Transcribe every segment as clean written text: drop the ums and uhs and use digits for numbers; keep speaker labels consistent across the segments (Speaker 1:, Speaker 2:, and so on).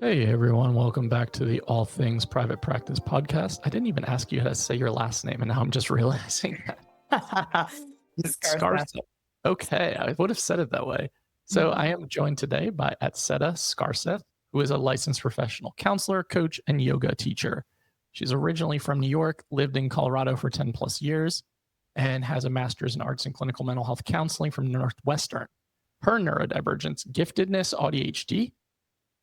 Speaker 1: Hey everyone, welcome back to the All Things Private Practice podcast. I didn't even ask you how to say your last name, and now I'm just realizing that. It's
Speaker 2: Scarseth.
Speaker 1: Scarseth. Okay, I would have said it that way. So I am joined today by Atsede Scarseth, who is a licensed professional counselor, coach, and yoga teacher. She's originally from New York, lived in Colorado for 10 plus years, and has a master's in arts and clinical mental health counseling from Northwestern. Her neurodivergence, giftedness, AuDHD,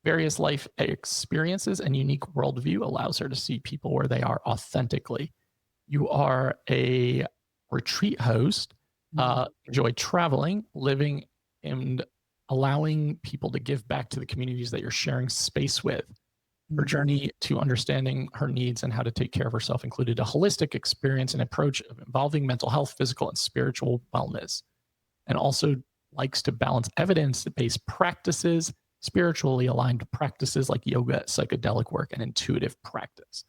Speaker 1: various life experiences, and unique worldview allows her to see people where they are authentically. You are a retreat host, enjoy traveling, living, and allowing people to give back to the communities that you're sharing space with. Her journey to understanding her needs and how to take care of herself included a holistic experience and approach of involving mental health, physical, and spiritual wellness, and also likes to balance evidence-based practices, spiritually aligned practices like yoga, psychedelic work, and intuitive practice.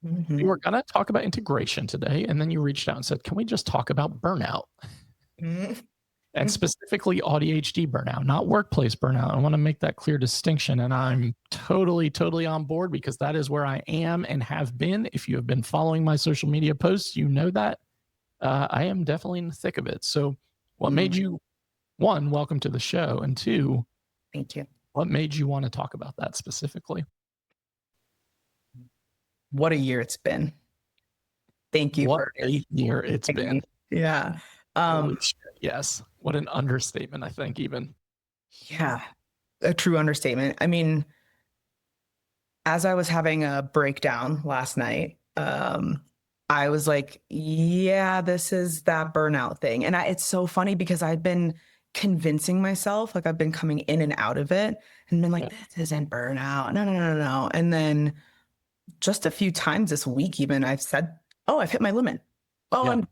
Speaker 1: We were going to talk about integration today, and then you reached out and said, can we just talk about burnout? And specifically AuDHD burnout, not workplace burnout. I want to make that clear distinction, and I'm totally on board because that is where I am and have been. If you have been following my social media posts, you know that I am definitely in the thick of it. So what made you, one, welcome to the show, and two,
Speaker 2: Thank you.
Speaker 1: what made you want to talk about that specifically?
Speaker 2: What a year it's been. Thank you
Speaker 1: What
Speaker 2: for
Speaker 1: a year it's been.
Speaker 2: Yeah.
Speaker 1: Holy shit, yes. What an understatement, I think, even.
Speaker 2: Yeah. A true understatement. I mean, as I was having a breakdown last night, I was like, yeah, this is that burnout thing. And it's so funny because I've been convincing myself, like I've been coming in and out of it and been like, this isn't burnout. No. And then just a few times this week, even I've said, oh, I've hit my limit. Oh,
Speaker 1: Yeah.
Speaker 2: I'm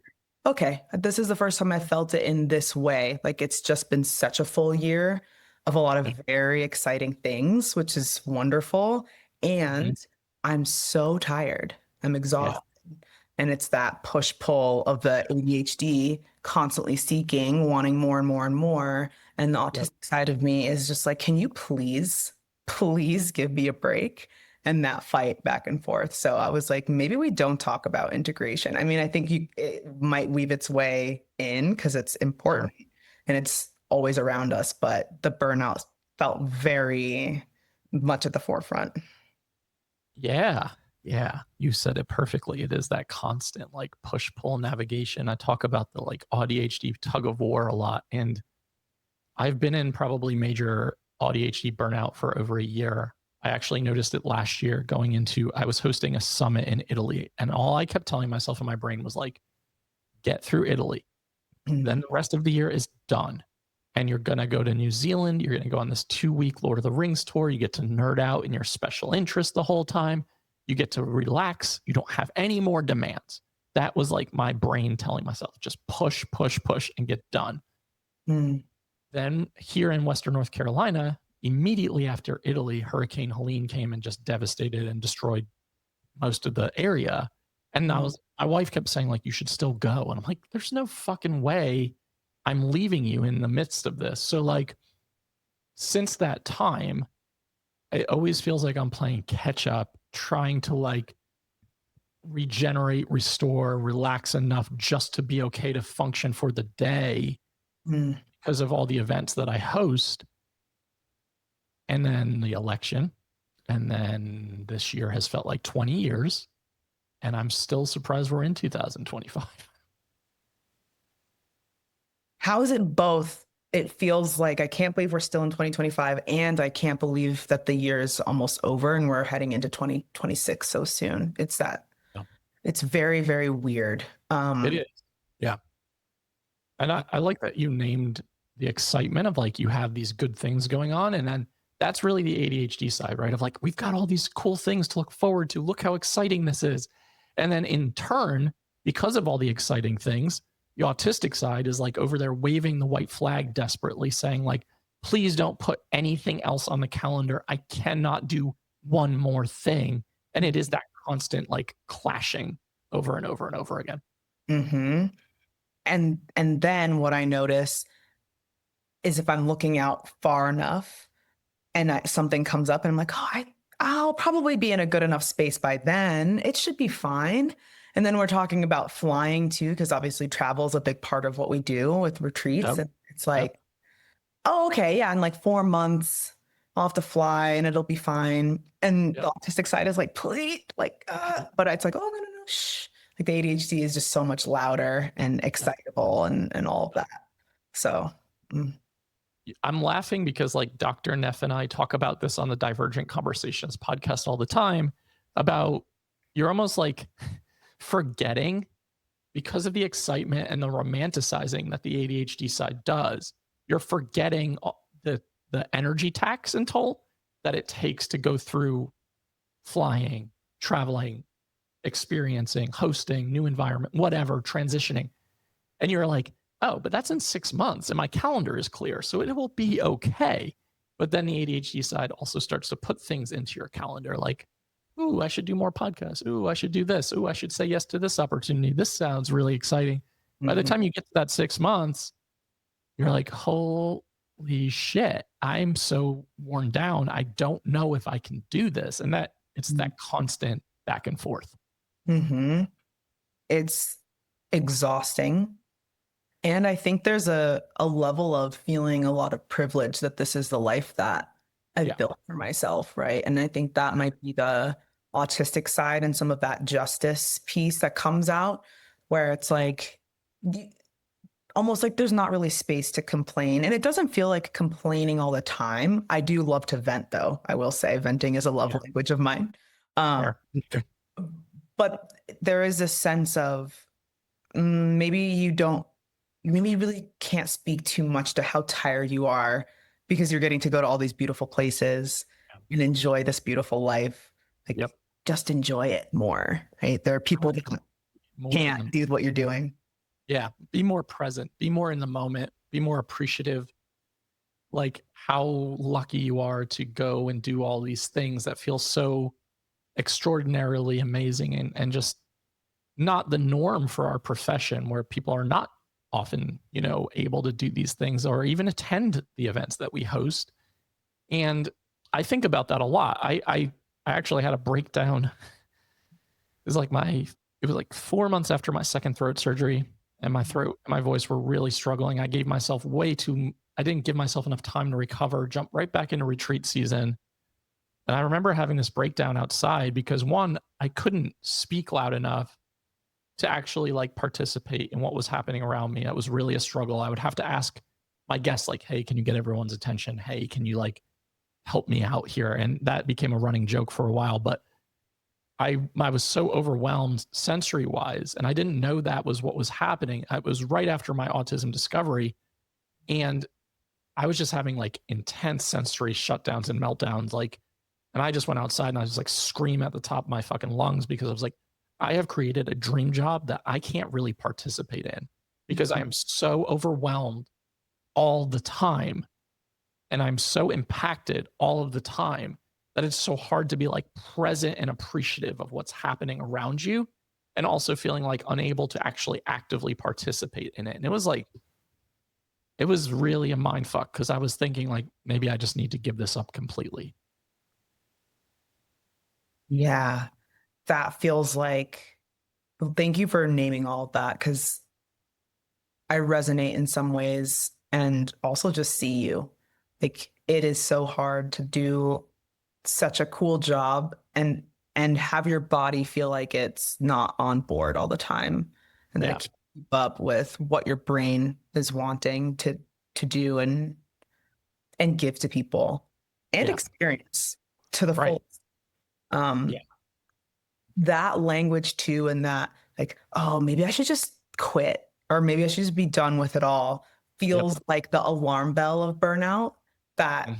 Speaker 2: okay. This is the first time I felt it in this way. Like it's just been such a full year of a lot of very exciting things, which is wonderful. And I'm so tired. I'm exhausted. And it's that push pull of the ADHD constantly seeking, wanting more and more and more. And the autistic side of me is just like, can you please give me a break? And that fight back and forth. So I was like, maybe we don't talk about integration. I mean, I think it might weave its way in because it's important and it's always around us, but the burnout felt very much at the forefront.
Speaker 1: Yeah. You said it perfectly. It is that constant like push pull navigation. I talk about the like AuDHD tug of war a lot. And I've been in probably major AuDHD burnout for over a year. I actually noticed it last year going into, I was hosting a summit in Italy, and all I kept telling myself in my brain was like, get through Italy. Then the rest of the year is done. And you're going to go to New Zealand. You're going to go on this 2-week Lord of the Rings tour. You get to nerd out in your special interest the whole time. You get to relax. You don't have any more demands. That was like my brain telling myself, just push, and get done. Then here in Western North Carolina, immediately after Italy, Hurricane Helene came and just devastated and destroyed most of the area. And my wife kept saying, like, you should still go. And I'm like, there's no fucking way I'm leaving you in the midst of this. So like, since that time, it always feels like I'm playing catch up, trying to like regenerate, restore, relax enough just to be okay to function for the day because of all the events that I host. And then the election. And then this year has felt like 20 years. And I'm still surprised we're in 2025.
Speaker 2: How is it both? It feels like I can't believe we're still in 2025, and I can't believe that the year is almost over and we're heading into 2026 so soon. It's that.
Speaker 1: Yeah.
Speaker 2: It's very, very weird.
Speaker 1: It is. Yeah. And I like that you named the excitement of like, you have these good things going on. And then that's really the ADHD side, right? Of like, we've got all these cool things to look forward to. Look how exciting this is. And then in turn, because of all the exciting things, the autistic side is like over there waving the white flag desperately, saying like, please don't put anything else on the calendar. I cannot do one more thing. And it is that constant like clashing over and over and over again.
Speaker 2: And then what I notice is if I'm looking out far enough and something comes up and I'm like, oh, I'll probably be in a good enough space by then. It should be fine. And then we're talking about flying too, because obviously travel is a big part of what we do with retreats.
Speaker 1: Yep.
Speaker 2: And it's like, oh, okay, yeah, in like 4 months, I'll have to fly and it'll be fine. And
Speaker 1: Yep.
Speaker 2: the autistic side is like, please, like, but it's like, oh, no, no, no, shh. Like the ADHD is just so much louder and
Speaker 1: Yep.
Speaker 2: excitable and all of that. So,
Speaker 1: I'm laughing because like Dr. Neff and I talk about this on the Divergent Conversations podcast all the time about you're almost like forgetting because of the excitement and the romanticizing that the ADHD side does. You're forgetting the energy tax and toll that it takes to go through flying, traveling, experiencing, hosting, new environment, whatever, transitioning. And you're like, oh, but that's in 6 months and my calendar is clear. So it will be okay. But then the ADHD side also starts to put things into your calendar like, ooh, I should do more podcasts. Ooh, I should do this. Ooh, I should say yes to this opportunity. This sounds really exciting. By the time you get to that 6 months, you're like, holy shit, I'm so worn down. I don't know if I can do this. And that it's that constant back and forth.
Speaker 2: It's exhausting. And I think there's a level of feeling a lot of privilege that this is the life that I've built for myself, right? And I think that might be the autistic side and some of that justice piece that comes out where it's like almost like there's not really space to complain. And it doesn't feel like complaining all the time. I do love to vent, though. I will say venting is a love language of mine. But there is a sense of maybe you really can't speak too much to how tired you are because you're getting to go to all these beautiful places and enjoy this beautiful life. Like, just enjoy it more, right? There are people that can't do what you're doing.
Speaker 1: Yeah. Be more present, be more in the moment, be more appreciative. Like how lucky you are to go and do all these things that feel so extraordinarily amazing and just not the norm for our profession where people are not often, you know, able to do these things or even attend the events that we host. And I think about that a lot. I actually had a breakdown. It was like 4 months after my second throat surgery and my throat and my voice were really struggling. I didn't give myself enough time to recover, jump right back into retreat season. And I remember having this breakdown outside because one, I couldn't speak loud enough to actually like participate in what was happening around me. That was really a struggle. I would have to ask my guests like, hey, can you get everyone's attention? Hey, can you like help me out here? And that became a running joke for a while, but I was so overwhelmed sensory wise, and I didn't know that was what was happening. It was right after my autism discovery. And I was just having like intense sensory shutdowns and meltdowns. And I just went outside and I was like scream at the top of my fucking lungs because I was like, I have created a dream job that I can't really participate in because I am so overwhelmed all the time. And I'm so impacted all of the time that it's so hard to be like present and appreciative of what's happening around you and also feeling like unable to actually actively participate in it. And it was really a mind fuck because I was thinking like, maybe I just need to give this up completely.
Speaker 2: Yeah, that feels like, well, thank you for naming all of that because I resonate in some ways and also just see you. Like it is so hard to do such a cool job and have your body feel like it's not on board all the time and that it can't keep up with what your brain is wanting to do and give to people and experience to the fullest. That language too, and that like, oh, maybe I should just quit or maybe I should just be done with it all feels like the alarm bell of burnout that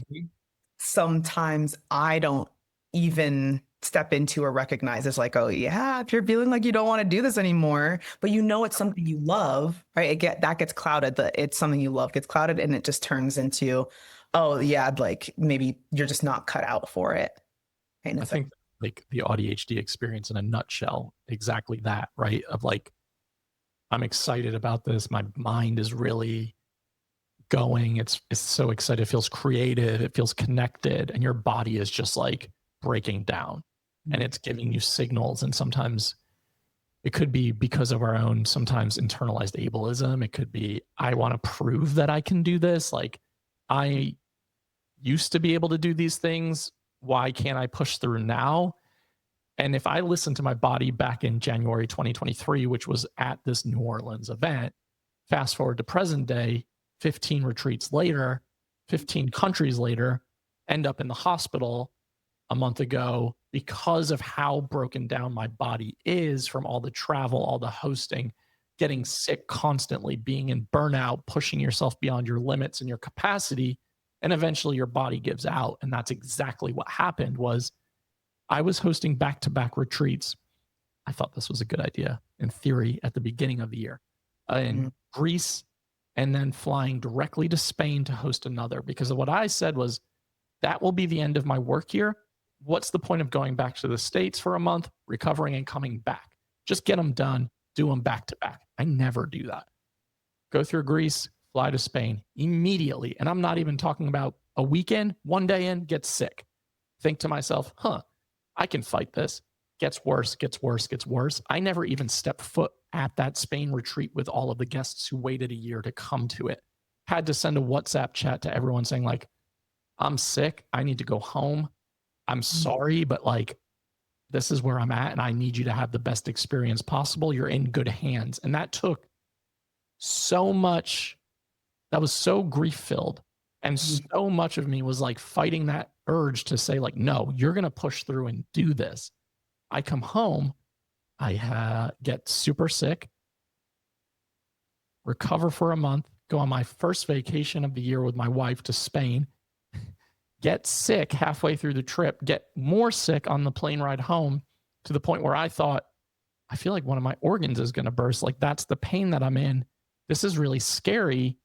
Speaker 2: sometimes I don't even step into or recognize as like, oh yeah, if you're feeling like you don't want to do this anymore, but you know it's something you love, right? That gets clouded. It's something you love gets clouded, and it just turns into, oh yeah, like maybe you're just not cut out for it.
Speaker 1: I think like the AuDHD experience in a nutshell, exactly that, right? Of like, I'm excited about this. My mind is really going. It's so excited. It feels creative. It feels connected. And your body is just like breaking down and it's giving you signals. And sometimes it could be because of our own sometimes internalized ableism. It could be, I want to prove that I can do this. Like, I used to be able to do these things. Why can't I push through now? And if I listened to my body back in January 2023, which was at this New Orleans event, fast forward to present day, 15 retreats later, 15 countries later, end up in the hospital a month ago because of how broken down my body is from all the travel, all the hosting, getting sick constantly, being in burnout, pushing yourself beyond your limits and your capacity, and eventually your body gives out. And that's exactly what happened. Was I was hosting back-to-back retreats. I thought this was a good idea in theory at the beginning of the year in Greece, and then flying directly to Spain to host another, because of what I said was, that will be the end of my work year. What's the point of going back to the States for a month, recovering and coming back? Just get them done, do them back to back. I never do that. Go through Greece, fly to Spain immediately. And I'm not even talking about a weekend, one day in, get sick. Think to myself, I can fight this. Gets worse, gets worse, gets worse. I never even stepped foot at that Spain retreat with all of the guests who waited a year to come to it. Had to send a WhatsApp chat to everyone saying like, I'm sick. I need to go home. I'm sorry, but like, this is where I'm at and I need you to have the best experience possible. You're in good hands. And that took so much. That was so grief filled. And so much of me was like fighting that urge to say like, no, you're going to push through and do this. I come home, I get super sick, recover for a month, go on my first vacation of the year with my wife to Spain, get sick halfway through the trip, get more sick on the plane ride home, to the point where I thought, I feel like one of my organs is going to burst. Like, that's the pain that I'm in. This is really scary.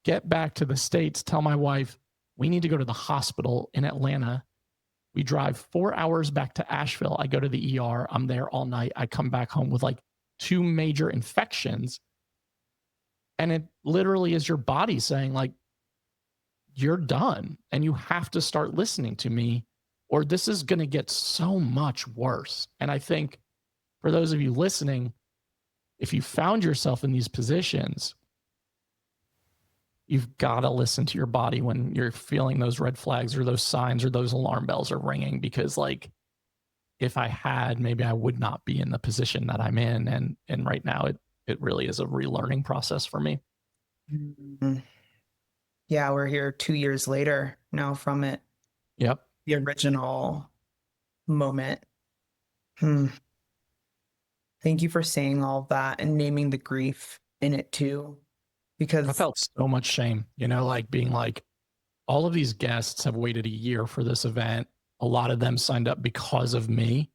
Speaker 1: Get back to the States, tell my wife, we need to go to the hospital in Atlanta. We drive 4 hours back to Asheville. I go to the ER. I'm there all night. I come back home with like 2 major infections. And it literally is your body saying like, you're done and you have to start listening to me, or this is going to get so much worse. And I think for those of you listening, if you found yourself in these positions, you've got to listen to your body when you're feeling those red flags or those signs or those alarm bells are ringing, because like, if I had, maybe I would not be in the position that I'm in. And right now it really is a relearning process for me.
Speaker 2: Yeah, we're here 2 years later now from it.
Speaker 1: Yep.
Speaker 2: The original moment. Thank you for saying all of that and naming the grief in it too, because
Speaker 1: I felt so much shame, like being like, all of these guests have waited a year for this event. A lot of them signed up because of me,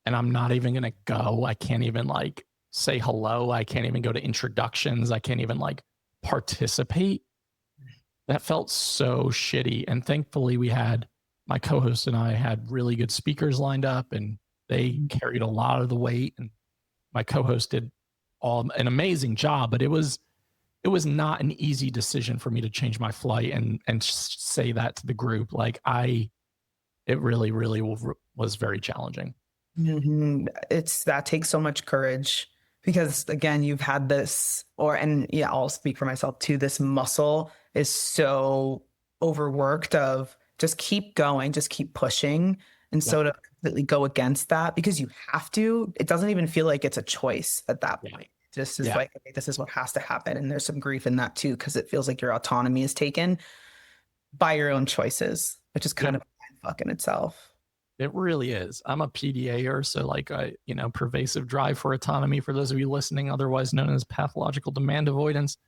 Speaker 1: and I'm not even going to go. I can't even like say hello. I can't even go to introductions. I can't even like participate. That felt so shitty. And thankfully my co-host and I had really good speakers lined up, and they carried a lot of the weight, and my co-host did an amazing job, but it was not an easy decision for me to change my flight and say that to the group. Like it really, really was very challenging.
Speaker 2: That takes so much courage, because again, you've had this, I'll speak for myself too. This muscle is so overworked of just keep going, just keep pushing. And so to completely go against that, because you have to, it doesn't even feel like it's a choice at that point. This is like, okay, this is what has to happen. And there's some grief in that too, because it feels like your autonomy is taken by your own choices, which is kind of a fuck in itself.
Speaker 1: It really is. I'm a PDAer, so like pervasive drive for autonomy, for those of you listening, otherwise known as pathological demand avoidance.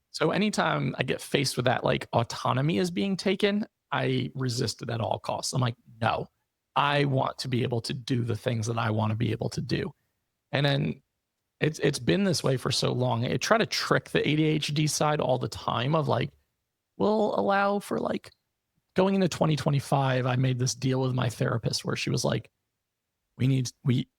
Speaker 1: So anytime I get faced with that, like autonomy is being taken, I resist it at all costs. I'm like, no, I want to be able to do the things that I want to be able to do. And then it's been this way for so long. I try to trick the ADHD side all the time of like, we'll allow for like going into 2025. I made this deal with my therapist where she was like,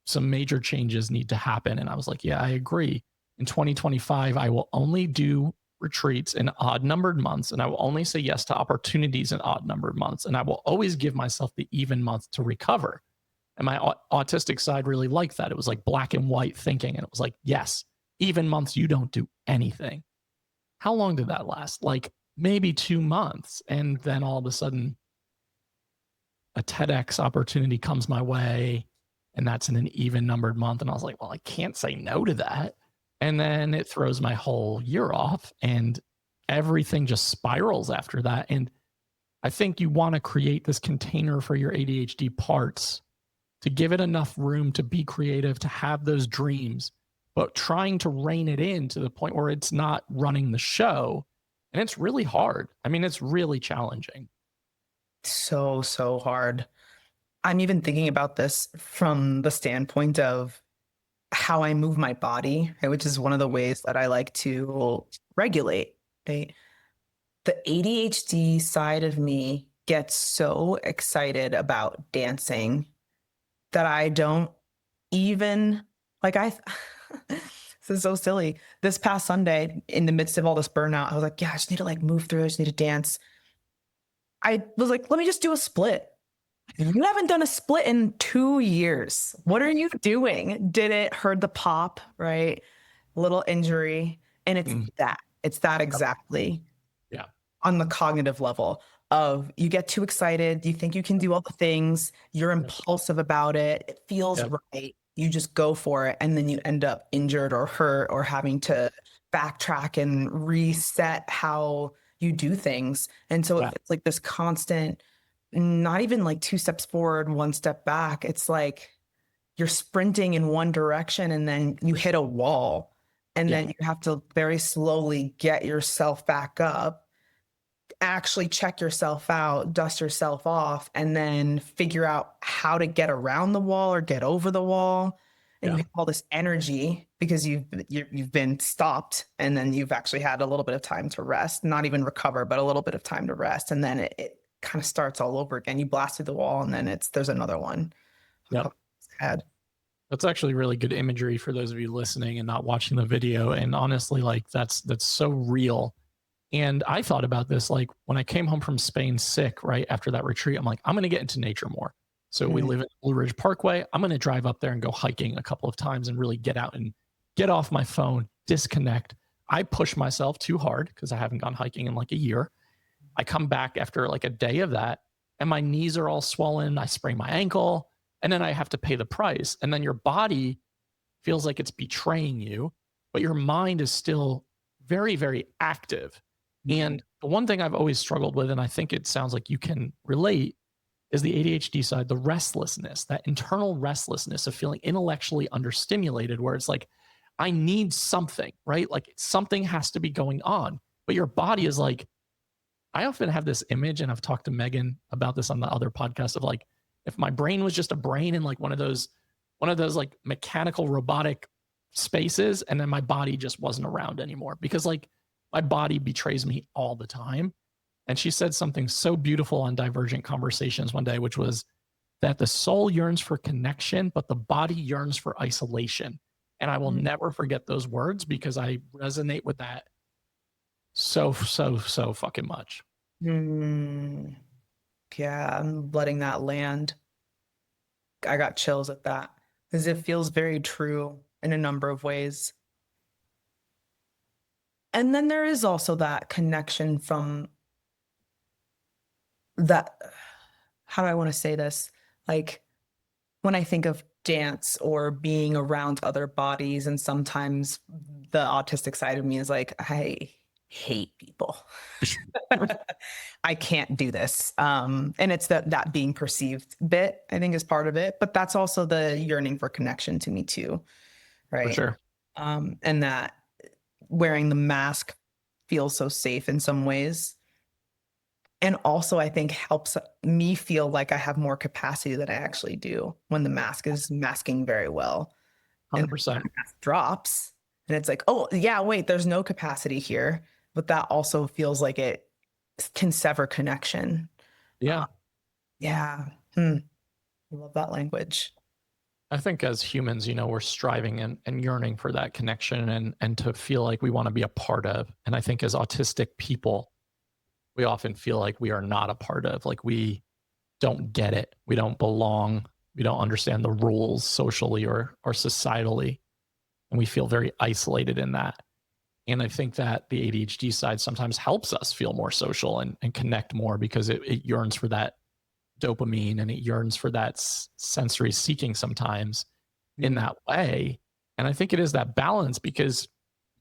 Speaker 1: some major changes need to happen. And I was like, yeah, I agree. In 2025, I will only do retreats in odd numbered months, and I will only say yes to opportunities in odd numbered months, and I will always give myself the even month to recover. And my autistic side really liked that. It was like black and white thinking. And it was like, yes, even months you don't do anything. How long did that last? Like maybe 2 months. And then all of a sudden, a TEDx opportunity comes my way, and that's in an even numbered month. And I was like, well, I can't say no to that. And then it throws my whole year off, and everything just spirals after that. And I think you want to create this container for your ADHD parts to give it enough room to be creative, to have those dreams, but trying to rein it in to the point where it's not running the show. And it's really hard. I mean, it's really challenging.
Speaker 2: So, so hard. I'm even thinking about this from the standpoint of how I move my body, right, which is one of the ways that I like to regulate. Right? The ADHD side of me gets so excited about dancing that I don't even like this is so silly. This past Sunday, in the midst of all this burnout, I was like, yeah, I just need to like move through. I just need to dance. I was like, let me just do a split. You haven't done a split in 2 years. What are you doing? Did it hurt the pop, right? Little injury. And it's that exactly.
Speaker 1: Yeah.
Speaker 2: On the cognitive level of you get too excited, you think you can do all the things, you're impulsive about it, it feels right, you just go for it, and then you end up injured or hurt or having to backtrack and reset how you do things. And so it's like this constant, not even like 2 steps forward, 1 step back. It's like you're sprinting in one direction and then you hit a wall, and then you have to very slowly get yourself back up, actually check yourself out, dust yourself off, and then figure out how to get around the wall or get over the wall. And you have all this energy because you've been stopped, and then you've actually had a little bit of time to rest, not even recover, but a little bit of time to rest. And then it kind of starts all over again. You blast through the wall, and then there's another one.
Speaker 1: Yeah. That's actually really good imagery for those of you listening and not watching the video. And honestly, like that's so real. And I thought about this, like when I came home from Spain sick, right after that retreat, I'm like, I'm going to get into nature more. So we live in Blue Ridge Parkway. I'm going to drive up there and go hiking a couple of times and really get out and get off my phone, disconnect. I push myself too hard because I haven't gone hiking in like a year. I come back after like a day of that, and my knees are all swollen. I sprain my ankle, and then I have to pay the price. And then your body feels like it's betraying you, but your mind is still very, very active. And the one thing I've always struggled with, and I think it sounds like you can relate, is the ADHD side, the restlessness, that internal restlessness of feeling intellectually understimulated, where it's like, I need something, right? Like something has to be going on. But your body is like, I often have this image, and I've talked to Megan about this on the other podcast, of like, if my brain was just a brain in like one of those like mechanical robotic spaces, and then my body just wasn't around anymore, because like my body betrays me all the time. And she said something so beautiful on Divergent Conversations one day, which was that the soul yearns for connection, but the body yearns for isolation. And I will never forget those words, because I resonate with that so fucking much.
Speaker 2: Yeah, I'm letting that land. I got chills at that because it feels very true in a number of ways. And then there is also that connection from that, how do I want to say this? Like when I think of dance or being around other bodies, and sometimes the autistic side of me is like, I hate people. I can't do this. And it's that being perceived bit, I think, is part of it. But that's also the yearning for connection to me too. Right.
Speaker 1: For sure.
Speaker 2: And that wearing the mask feels so safe in some ways. And also, I think helps me feel like I have more capacity than I actually do when the mask is masking very well.
Speaker 1: 100%.
Speaker 2: And the mask drops, and it's like, oh, yeah, wait, there's no capacity here. But that also feels like it can sever connection.
Speaker 1: Yeah.
Speaker 2: Yeah. I love that language.
Speaker 1: I think as humans, we're striving and yearning for that connection and to feel like we want to be a part of. And I think as autistic people, we often feel like we are not a part of, like we don't get it. We don't belong. We don't understand the rules socially or societally. And we feel very isolated in that. And I think that the ADHD side sometimes helps us feel more social and connect more because it yearns for that dopamine and it yearns for that sensory seeking sometimes in
Speaker 2: Mm,
Speaker 1: that way. And I think it is that balance because,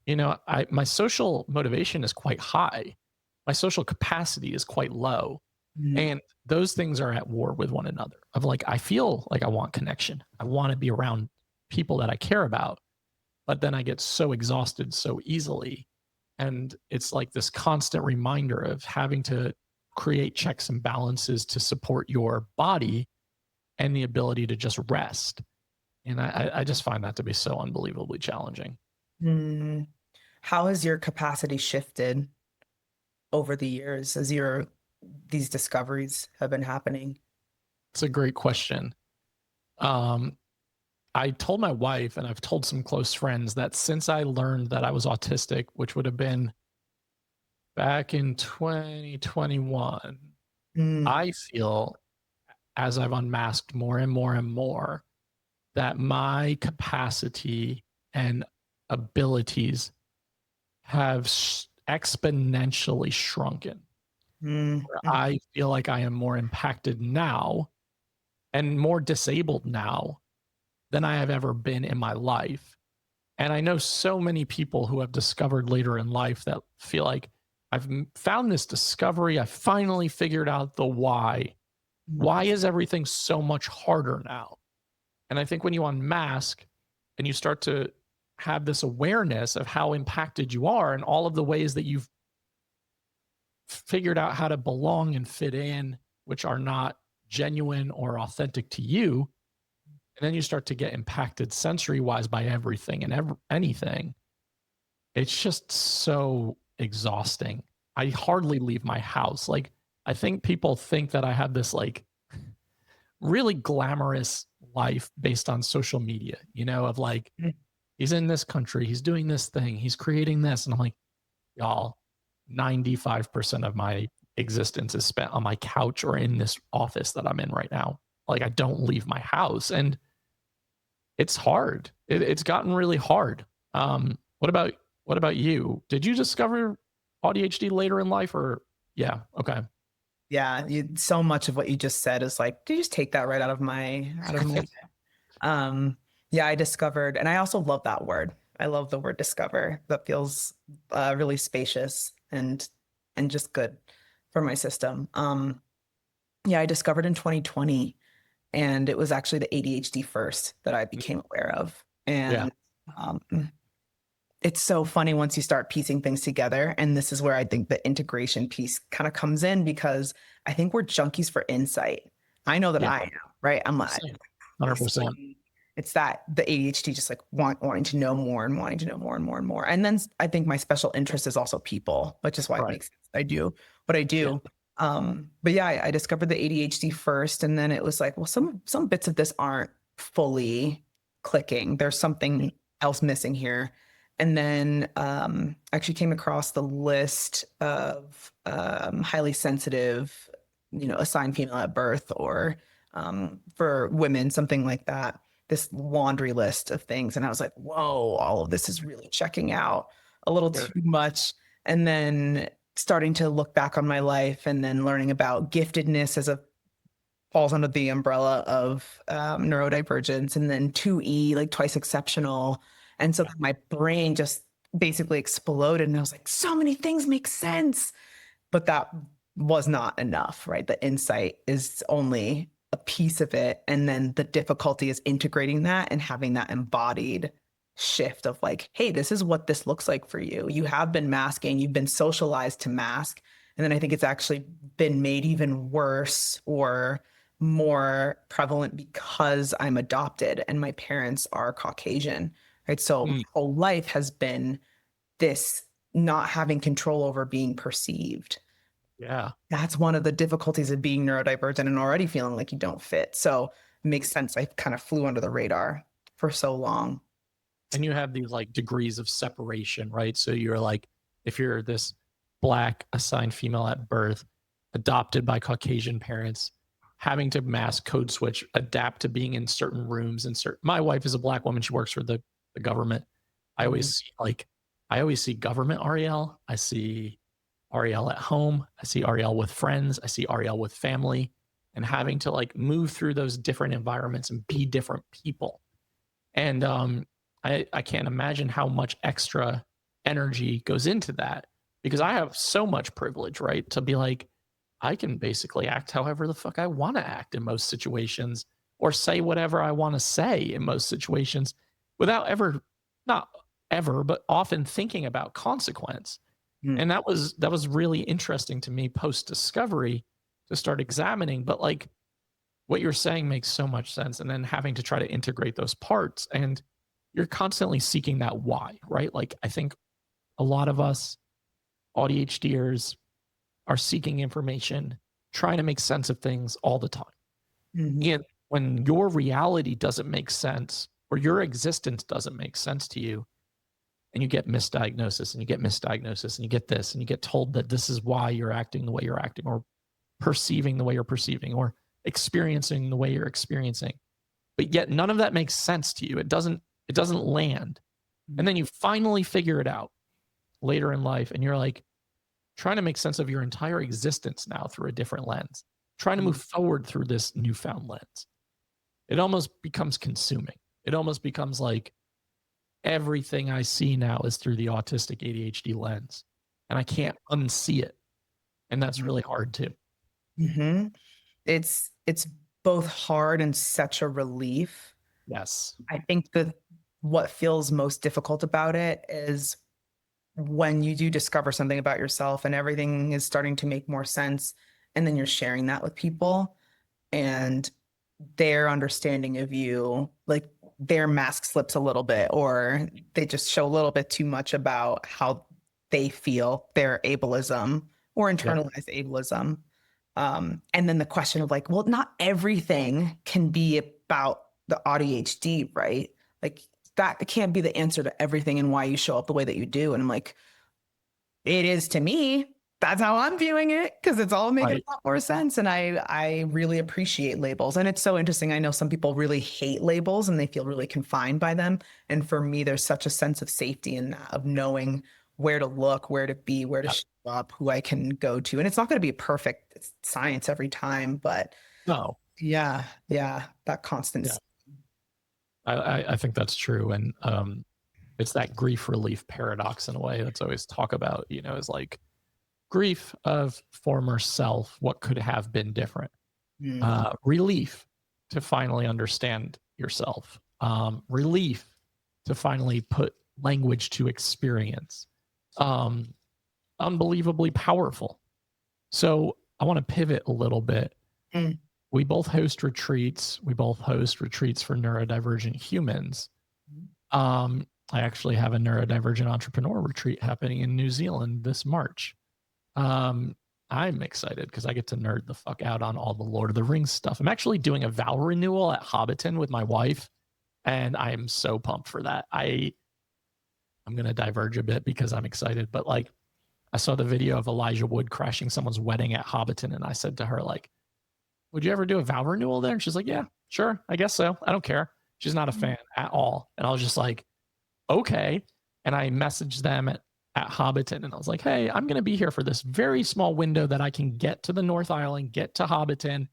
Speaker 1: my social motivation is quite high. My social capacity is quite low.
Speaker 2: mm,
Speaker 1: And those things are at war with one another of like, I feel like I want connection. I want to be around people that I care about, but then I get so exhausted so easily. And it's like this constant reminder of having to create checks and balances to support your body and the ability to just rest. And I just find that to be so unbelievably challenging.
Speaker 2: mm. How has your capacity shifted over the years as these discoveries have been happening?
Speaker 1: It's a great question. Um, I told my wife, and I've told some close friends, that since I learned that I was autistic, which would have been back in 2021,
Speaker 2: Mm,
Speaker 1: I feel as I've unmasked more and more and more that my capacity and abilities have exponentially shrunken.
Speaker 2: mm,
Speaker 1: Where
Speaker 2: mm,
Speaker 1: I feel like I am more impacted now and more disabled now than I have ever been in my life. And I know so many people who have discovered later in life that feel like I've found this discovery. I finally figured out the why.
Speaker 2: mm,
Speaker 1: Why is everything so much harder now? And I think when you unmask and you start to have this awareness of how impacted you are and all of the ways that you've figured out how to belong and fit in, which are not genuine or authentic to you, and then you start to get impacted sensory wise by everything and anything. It's just so exhausting. I hardly leave my house. Like, I think people think that I have this like really glamorous life based on social media, of like,
Speaker 2: mm.
Speaker 1: he's in this country, he's doing this thing, he's creating this. And I'm like, y'all, 95% of my existence is spent on my couch or in this office that I'm in right now. Like, I don't leave my house. And it's hard. It's gotten really hard. What about you? Did you discover AuDHD later in life, or yeah? Okay.
Speaker 2: Yeah, so much of what you just said is like, did you just take that right out of my um yeah, I discovered, and I also love that word. I love the word discover. That feels really spacious and just good for my system. Yeah, I discovered in 2020, and it was actually the ADHD first that I became aware of.
Speaker 1: Yeah.
Speaker 2: And um it's so funny once you start piecing things together. And this is where I think the integration piece kind of comes in, because I think we're junkies for insight. I know that
Speaker 1: Yeah.
Speaker 2: I am, right? I'm like,
Speaker 1: Same.
Speaker 2: it's
Speaker 1: 100%.
Speaker 2: it's that the ADHD just like wanting to know more and wanting to know more and more and more. And then I think my special interest is also people, which is why it
Speaker 1: Right.
Speaker 2: makes sense. I do what I
Speaker 1: Yeah.
Speaker 2: do. But yeah, I discovered the ADHD first, and then it was like, well, some bits of this aren't fully clicking. There's something else missing here. And then actually came across the list of highly sensitive, assigned female at birth, or for women, something like that, this laundry list of things. And I was like, whoa, all of this is really checking out a little
Speaker 1: Sure.
Speaker 2: too much. And then starting to look back on my life, and then learning about giftedness as a falls under the umbrella of neurodivergence, and then 2E, like twice exceptional. And so
Speaker 1: Yeah.
Speaker 2: my brain just basically exploded. And I was like, so many things make sense. But that was not enough, right? The insight is only a piece of it. And then the difficulty is integrating that and having that embodied shift of like, hey, this is what this looks like for you. You have been masking, you've been socialized to mask. And then I think it's actually been made even worse or more prevalent because I'm adopted and my parents are Caucasian, right? So my
Speaker 1: Mm.
Speaker 2: whole life has been this not having control over being perceived.
Speaker 1: Yeah.
Speaker 2: That's one of the difficulties of being neurodivergent and already feeling like you don't fit. So it makes sense. I kind of flew under the radar for so long.
Speaker 1: And you have these like degrees of separation, right? So you're like, if you're this Black assigned female at birth, adopted by Caucasian parents, having to mass code switch, adapt to being in certain rooms and certain. My wife is a Black woman. She works for the government. I always see government Ariel. I see Ariel at home. I see Ariel with friends. I see Ariel with family, and having to like move through those different environments and be different people. And I can't imagine how much extra energy goes into that, because I have so much privilege, right? To be like, I can basically act however the fuck I want to act in most situations, or say whatever I want to say in most situations without ever, not ever, but often thinking about consequence.
Speaker 2: Mm.
Speaker 1: And that was really interesting to me post discovery to start examining. But like what you're saying makes so much sense. And then having to try to integrate those parts, and you're constantly seeking that why, right? Like I think a lot of us AuDHDers are seeking information, trying to make sense of things all the time.
Speaker 2: Mhm.
Speaker 1: And when your reality doesn't make sense, or your existence doesn't make sense to you, and you get misdiagnosis and you get misdiagnosis and you get this and you get told that this is why you're acting the way you're acting, or perceiving the way you're perceiving, or experiencing the way you're experiencing, but yet none of that makes sense to you. It doesn't land. And then you finally figure it out later in life, and you're like trying to make sense of your entire existence now through a different lens, trying to move forward through this newfound lens. It almost becomes consuming. It almost becomes like everything I see now is through the autistic ADHD lens, and I can't unsee it. And that's really hard too.
Speaker 2: Mhm. It's both hard and such a relief.
Speaker 1: Yes.
Speaker 2: I think that what feels most difficult about it is when you do discover something about yourself and everything is starting to make more sense, and then you're sharing that with people, and their understanding of you, like their mask slips a little bit, or they just show a little bit too much about how they feel, their ableism or
Speaker 1: Yep.
Speaker 2: internalized ableism. And then the question of like, well, not everything can be about the AuDHD, right? Like that can't be the answer to everything and why you show up the way that you do. And I'm like, it is to me. That's how I'm viewing it, because it's all making
Speaker 1: Right.
Speaker 2: a lot more sense. And I really appreciate labels. And it's so interesting. I know some people really hate labels and they feel really confined by them. And for me, there's such a sense of safety in that, of knowing where to look, where to be, where to
Speaker 1: Yep.
Speaker 2: show up, who I can go to. And it's not going to be perfect science every time, but
Speaker 1: No.
Speaker 2: yeah, that constant.
Speaker 1: Yeah. I think that's true. And it's that grief relief paradox in a way that's always talk about, is like grief of former self, what could have been different. Relief to finally understand yourself. Relief to finally put language to experience. Unbelievably powerful. So I want to pivot a little bit. We both host retreats. We both host retreats for neurodivergent humans. I actually have a neurodivergent entrepreneur retreat happening in New Zealand this March. I'm excited because I get to nerd the fuck out on all the Lord of the Rings stuff. I'm actually doing a vow renewal at Hobbiton with my wife, and I am so pumped for that. I'm going to diverge a bit because I'm excited, but like I saw the video of Elijah Wood crashing someone's wedding at Hobbiton, and I said to her, like, would you ever do a vow renewal there? And she's like, yeah, sure, I guess so. I don't care. She's not a fan at all. And I was just like, okay. And I messaged them at Hobbiton, and I was like, hey, I'm going to be here for this very small window that I can get to the North Island, get to Hobbiton.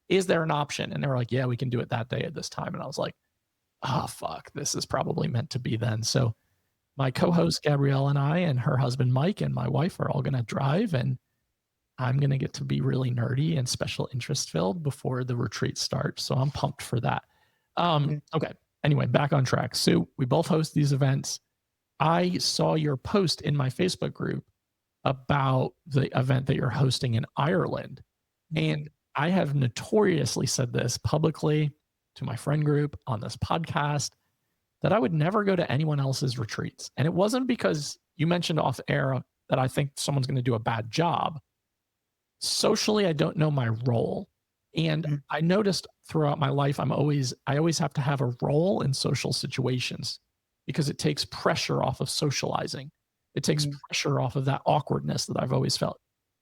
Speaker 1: Is there an option? And they were like, yeah, we can do it that day at this time. And I was like, oh, fuck, this is probably meant to be then. So my co-host Gabrielle and I and her husband Mike and my wife are all going to drive, and I'm going to get to be really nerdy and special interest filled before the retreat starts. So I'm pumped for that. Okay. Anyway, back on track. So we both host these events. I saw your post in my Facebook group about the event that you're hosting in Ireland. And I have notoriously said this publicly to my friend group on this podcast, that I would never go to anyone else's retreats. And it wasn't because you mentioned off air that I think someone's going to do a bad job. Socially, I don't know my role. And
Speaker 2: Mhm.
Speaker 1: I noticed throughout my life, I always have to have a role in social situations because it takes pressure off of socializing. It takes
Speaker 2: Mhm.
Speaker 1: pressure off of that awkwardness that I've always felt.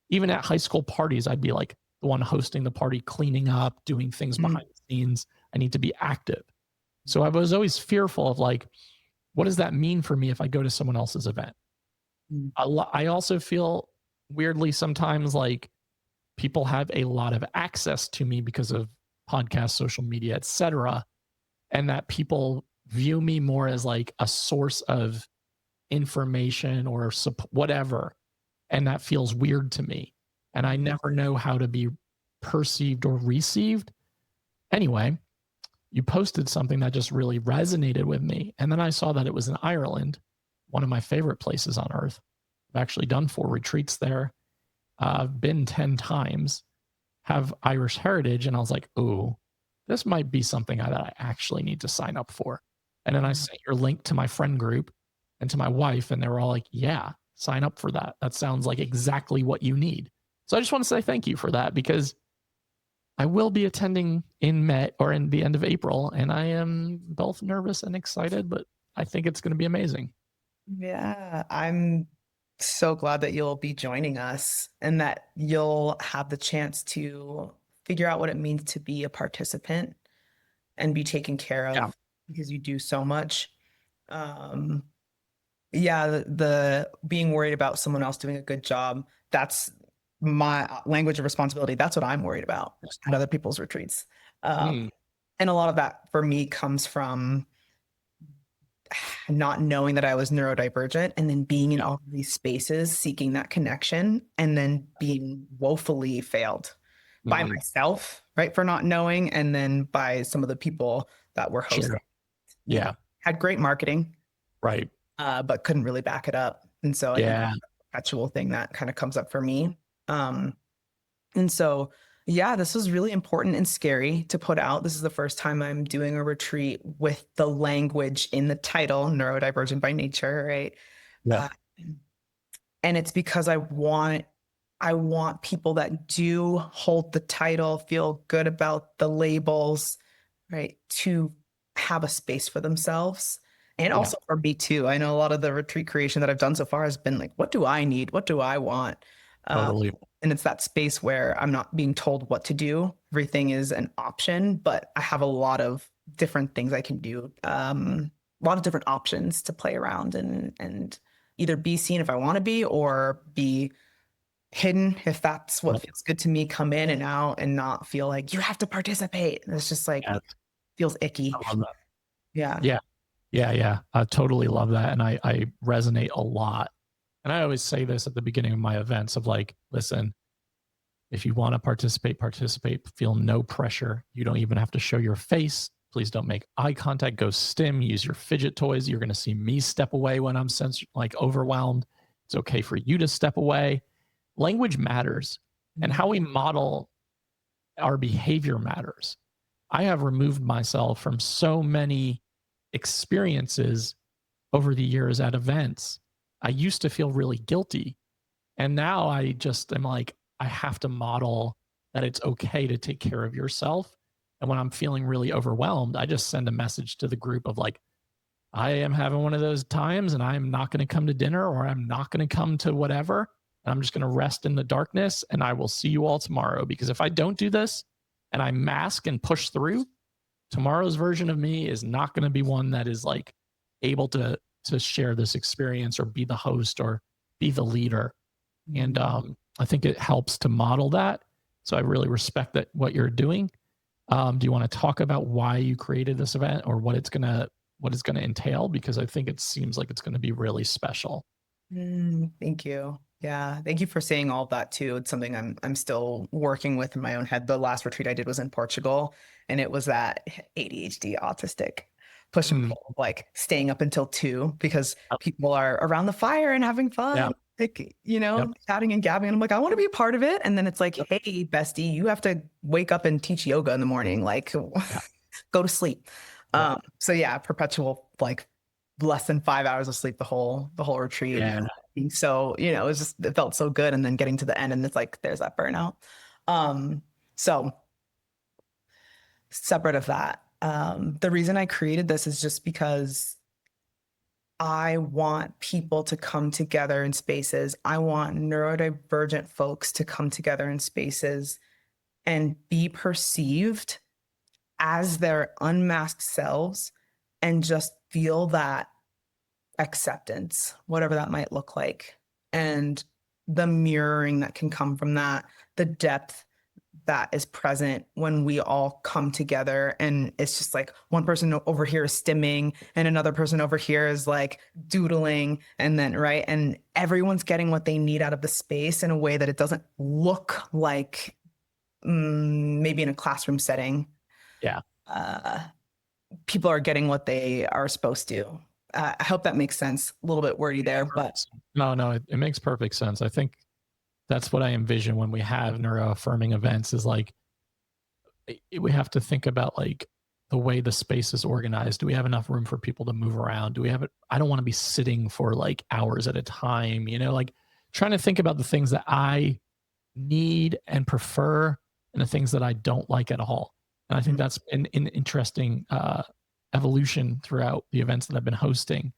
Speaker 1: Even at high school parties, I'd be like the one hosting the party, cleaning up, doing things
Speaker 2: Mhm.
Speaker 1: behind the scenes. I need to be active. So I was always fearful of like, what does that mean for me if I go to someone else's event?
Speaker 2: Mhm.
Speaker 1: I also feel weirdly sometimes like people have a lot of access to me because of podcasts, social media, etc., and that people view me more as like a source of information or whatever, and that feels weird to me, and I never know how to be perceived or received. Anyway, you posted something that just really resonated with me, and then I saw that it was in Ireland, one of my favorite places on earth. I've actually done 4 retreats there. I've been 10 times, have Irish heritage. And I was like, ooh, this might be something that I actually need to sign up for. And then I
Speaker 2: Mhm.
Speaker 1: sent your link to my friend group and to my wife, and they were all like, yeah, sign up for that. That sounds like exactly what you need. So I just want to say thank you for that because I will be attending in May or in the end of April, and I am both nervous and excited, but I think it's going to be amazing.
Speaker 2: Yeah, I'm so glad that you'll be joining us and that you'll have the chance to figure out what it means to be a participant and be taken care
Speaker 1: Yeah.
Speaker 2: of because you do so much. Um, yeah, the being worried about someone else doing a good job, that's my language of responsibility. That's what I'm worried about at other people's retreats.
Speaker 1: Mm,
Speaker 2: And a lot of that for me comes from not knowing that I was neurodivergent and then being in
Speaker 1: yeah.
Speaker 2: all of these spaces seeking that connection and then being woefully failed by
Speaker 1: Mm,
Speaker 2: myself, right, for not knowing, and then by some of the people that were hosting.
Speaker 1: sure.
Speaker 2: You know,
Speaker 1: Yeah.
Speaker 2: had great marketing,
Speaker 1: Right.
Speaker 2: but couldn't really back it up. And so I think
Speaker 1: Yeah.
Speaker 2: that's a perpetual thing that kind of comes up for me. Um, and so, yeah, this was really important and scary to put out. This is the first time I'm doing a retreat with the language in the title, neurodivergent by nature, right?
Speaker 1: Yeah.
Speaker 2: Uh, and it's because I want people that do hold the title, feel good about the labels, right, to have a space for themselves. And
Speaker 1: Yeah.
Speaker 2: also for me too. I know a lot of the retreat creation that I've done so far has been like, what do I need? What do I want? Uh,
Speaker 1: Totally.
Speaker 2: and it's that space where I'm not being told what to do. Everything is an option, but I have a lot of different things I can do. A lot of different options to play around and either be seen if I want to be or be hidden if that's what
Speaker 1: Yep.
Speaker 2: feels good to me, come in and out and not feel like you have to participate. It's just like
Speaker 1: Yes.
Speaker 2: feels
Speaker 1: I
Speaker 2: icky.
Speaker 1: love that.
Speaker 2: Yeah.
Speaker 1: Yeah. Yeah. Yeah. I totally love that. And I resonate a lot. And I always say this at the beginning of my events of like, listen, if you want to participate, participate, feel no pressure. You don't even have to show your face. Please don't make eye contact, go stim, use your fidget toys. You're going to see me step away when I'm like overwhelmed. It's okay for you to step away. Language matters, and
Speaker 2: Mhm.
Speaker 1: how we model our behavior matters. I have removed myself from so many experiences over the years at events. I used to feel really guilty. And now I just am like, I have to model that it's okay to take care of yourself. And when I'm feeling really overwhelmed, I just send a message to the group of like, I am having one of those times and I'm not going to come to dinner or I'm not going to come to whatever. And I'm just going to rest in the darkness and I will see you all tomorrow. Because if I don't do this and I mask and push through, tomorrow's version of me is not going to be one that is like able to share this experience or be the host or be the leader. And
Speaker 2: Mhm.
Speaker 1: I think it helps to model that. So I really respect that what you're doing. Do you want to talk about why you created this event or what it's gonna entail? Because I think it seems like it's going to be really special.
Speaker 2: Thank you. Yeah, thank you for saying all of that too. It's something I'm still working with in my own head. The last retreat I did was in Portugal, and it was that ADHD autistic push and
Speaker 1: Mm,
Speaker 2: pull, like staying up until 2 because people are around the fire and having
Speaker 1: yeah.
Speaker 2: fun, like,
Speaker 1: Yep.
Speaker 2: chatting and gabbing. And I'm like, I want to be a part of it. And then it's like,
Speaker 1: Yep.
Speaker 2: hey, bestie, you have to wake up and teach yoga in the morning. Like,
Speaker 1: Yeah.
Speaker 2: go to sleep.
Speaker 1: Yep.
Speaker 2: So yeah, perpetual like less than 5 hours of sleep the whole retreat.
Speaker 1: Yeah.
Speaker 2: So, it felt so good. And then getting to the end and it's like, there's that burnout. So separate of that, the reason I created this is just because I want people to come together in spaces. I want neurodivergent folks to come together in spaces and be perceived as their unmasked selves and just feel that acceptance, whatever that might look like. And the mirroring that can come from that, the depth that is present when we all come together. And it's just like one person over here is stimming and another person over here is like doodling. And then, right. And everyone's getting what they need out of the space in a way that it doesn't look like maybe in a classroom setting.
Speaker 1: Yeah.
Speaker 2: People are getting what they are supposed to. I hope that makes sense. A little bit wordy there, but
Speaker 1: no, it makes perfect sense. I think that's what I envision when we have neuro-affirming events is like, we have to think about like the way the space is organized. Do we have enough room for people to move around? Do we have it? I don't want to be sitting for like hours at a time, you know, like trying to think about the things that I need and prefer and the things that I don't like at all. And I think that's an interesting evolution throughout the events that I've been hosting.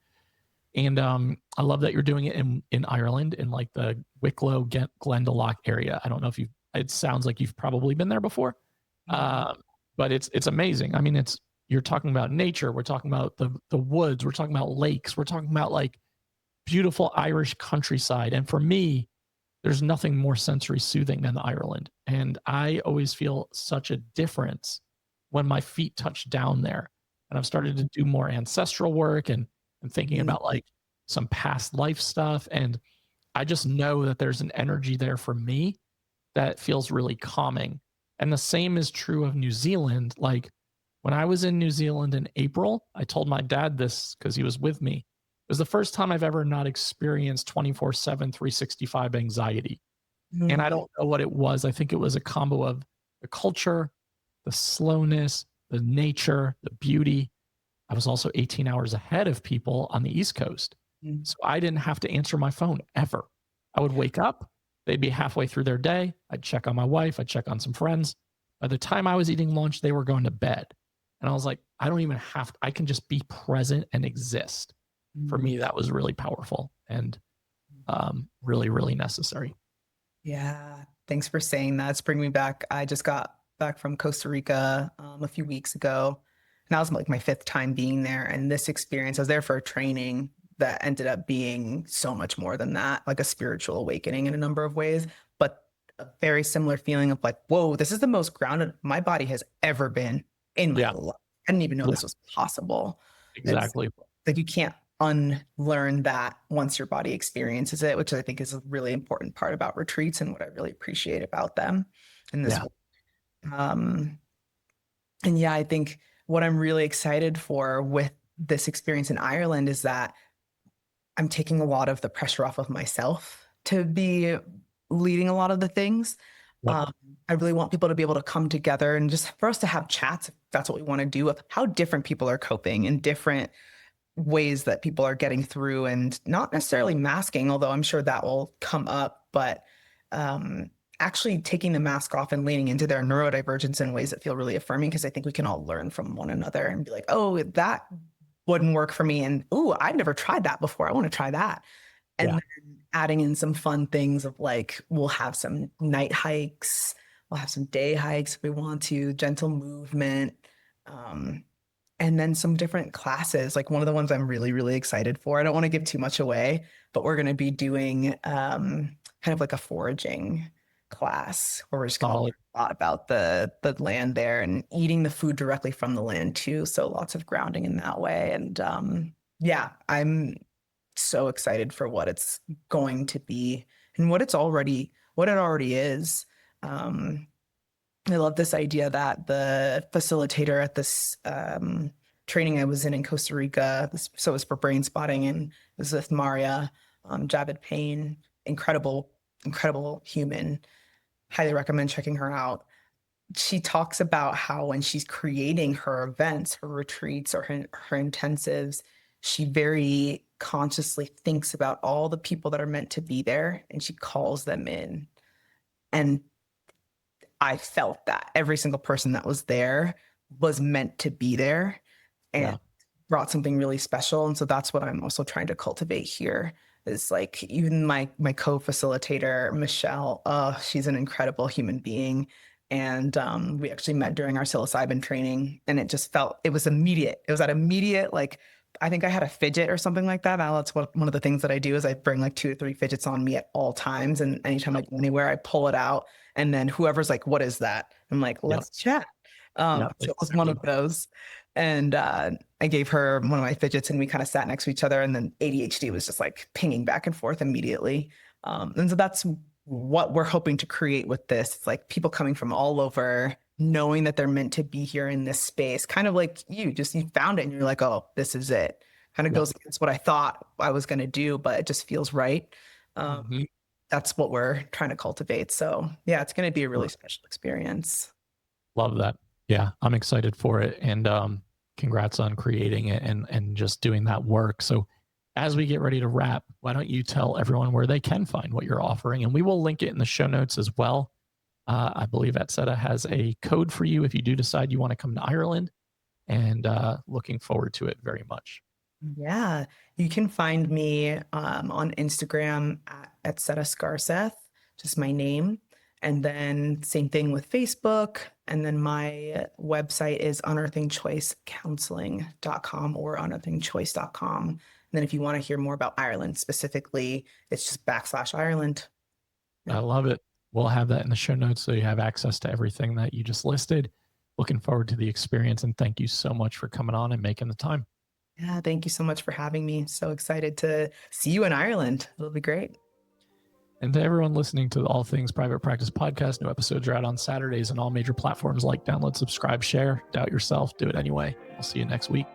Speaker 1: And I love that you're doing it in Ireland, in like the 𝗁𝗁𝗲𝗄𝘆𝗀 area. I don't know if it sounds like you've probably been there before, but it's amazing. I mean, you're talking about nature. We're talking about the woods. We're talking about lakes. We're talking about like beautiful Irish countryside. And for me, there's nothing more sensory soothing than Ireland. And I always feel such a difference when my feet touch down there. And I've started to do more ancestral work and thinking about like some past life stuff. And I just know that there's an energy there for me that feels really calming. And the same is true of New Zealand. Like when I was in New Zealand in April, I told my dad this because he was with me. It was the first time I've ever not experienced 24/7, 365 anxiety. And I don't know what it was. I think it was a combo of the culture, the slowness, the nature, the beauty. I was also 18 hours ahead of people on the East Coast. So I didn't have to answer my phone ever. I would wake up, they'd be halfway through their day. I'd check on my wife, I'd check on some friends. By the time I was eating lunch, they were going to bed. And I was like, I don't even have to, I can just be present and exist. For me, that was really powerful and really, really necessary.
Speaker 2: Yeah. Thanks for saying that. It's bringing me back. I just got back from Costa Rica a few weeks ago. And that was like my 5th time being there. And this experience, I was there for a training that ended up being so much more than that, like a spiritual awakening in a number of ways, but a very similar feeling of like, whoa, this is the most grounded my body has ever been in my life. I didn't even know this was possible.
Speaker 1: Exactly.
Speaker 2: It's like you can't unlearn that once your body experiences it, which I think is a really important part about retreats and what I really appreciate about them in this. And yeah, I think what I'm really excited for with this experience in Ireland is that I'm taking a lot of the pressure off of myself to be leading a lot of the things. I really want people to be able to come together and just for us to have chats, if that's what we want to do, of how different people are coping in different ways that people are getting through, and not necessarily masking, although I'm sure that will come up, but actually taking the mask off and leaning into their neurodivergence in ways that feel really affirming, because I think we can all learn from one another and be like, oh, that wouldn't work for me. And, oh, I've never tried that before. I want to try that. And then adding in some fun things of like, we'll have some night hikes, we'll have some day hikes if we want to, gentle movement, and then some different classes. Like one of the ones I'm really, really excited for, I don't want to give too much away, but we're going to be doing kind of like a foraging class where we're just going to learn a lot about the land there and eating the food directly from the land too. So lots of grounding in that way. And yeah, I'm so excited for what it's going to be and what it already is. I love this idea that the facilitator at this training I was in Costa Rica, so it was for brain spotting, and it was with 𝗁𝗁𝗲𝗄𝘆𝘆𝘀, incredible, incredible human. Highly recommend checking her out. She talks about how when she's creating her events, her retreats, or her intensives, she very consciously thinks about all the people that are meant to be there, and she calls them in. And I felt that every single person that was there was meant to be there and
Speaker 1: Yeah.
Speaker 2: brought something really special. And so that's what I'm also trying to cultivate here is like even my co-facilitator, Michelle, she's an incredible human being. And we actually met during our psilocybin training and it just felt, it was immediate. It was that immediate, like, I think I had a fidget or something like that. That's one of the things that I do is I bring like 2 or 3 fidgets on me at all times. And anytime I go anywhere, I pull it out. And then whoever's like, what is that? I'm like,
Speaker 1: Yeah.
Speaker 2: let's chat.
Speaker 1: Yeah.
Speaker 2: So it was one of those. And I gave her one of my fidgets and we kind of sat next to each other. And then ADHD was just like pinging back and forth immediately. And so that's what we're hoping to create with this. It's like people coming from all over, knowing that they're meant to be here in this space, kind of like you found it and you're like, oh, this is it. Kind of
Speaker 1: Yeah.
Speaker 2: goes against what I thought I was going to do, but it just feels right. That's what we're trying to cultivate. So yeah, it's going to be a really special experience.
Speaker 1: Love that. Yeah, I'm excited for it. And congrats on creating it and just doing that work. So as we get ready to wrap, why don't you tell everyone where they can find what you're offering? And we will link it in the show notes as well. I believe Atsede has a code for you if you do decide you want to come to Ireland, and looking forward to it very much.
Speaker 2: Yeah, you can find me on Instagram at Atsede Scarseth, just my name. And then same thing with Facebook. And then my website is unearthingchoicecounseling.com or unearthingchoice.com. And then if you want to hear more about Ireland specifically, it's just /Ireland.
Speaker 1: I love it. We'll have that in the show notes so you have access to everything that you just listed. Looking forward to the experience, and thank you so much for coming on and making the time.
Speaker 2: Yeah, thank you so much for having me. So excited to see you in Ireland. It'll be great.
Speaker 1: And to everyone listening to the All Things Private Practice podcast, new episodes are out on Saturdays on all major platforms. Like, download, subscribe, share. Doubt yourself, do it anyway. I'll see you next week.